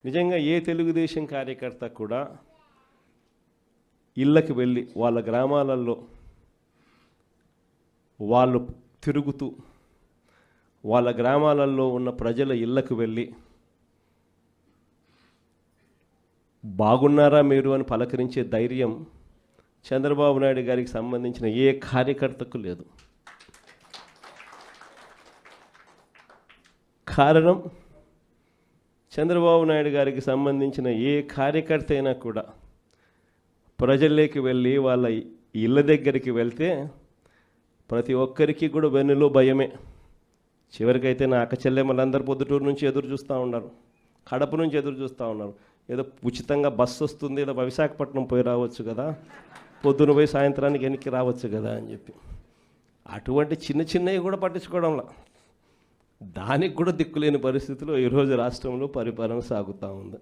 నిజంగా ఏ తెలుగుదేశం కార్యకర్త కూడా ఇళ్ళకి వెళ్ళి వాళ్ళ గ్రామాలలో వాళ్ళు తిరుగుతూ వాళ్ళ గ్రామాలలో ఉన్న ప్రజల ఇళ్ళకు వెళ్ళి బాగున్నారా మీరు అని పలకరించే ధైర్యం చంద్రబాబు నాయుడు గారికి సంబంధించిన ఏ కార్యకర్తకు లేదు. కారణం, చంద్రబాబు నాయుడు గారికి సంబంధించిన ఏ కార్యకర్త అయినా కూడా ప్రజల్లోకి వెళ్ళి వాళ్ళ ఇళ్ళ దగ్గరికి వెళ్తే ప్రతి ఒక్కరికి కూడా వెన్నులో భయమే. చివరికైతే నా అక్క చెల్లెమ్మలందరూ పొద్దుటూరు నుంచి ఎదురు చూస్తూ ఉన్నారు, కడప నుంచి ఎదురు చూస్తూ ఉన్నారు. ఏదో ఉచితంగా బస్సు వస్తుంది, ఏదో విశాఖపట్నం పోయి రావచ్చు కదా, పొద్దున పోయి సాయంత్రానికి వెనక్కి రావచ్చు కదా అని చెప్పి అటువంటి చిన్న చిన్నవి కూడా పట్టించుకోవడంలా, దానికి కూడా దిక్కులేని పరిస్థితిలో ఈరోజు రాష్ట్రంలో పరిపాలన సాగుతూ ఉంది.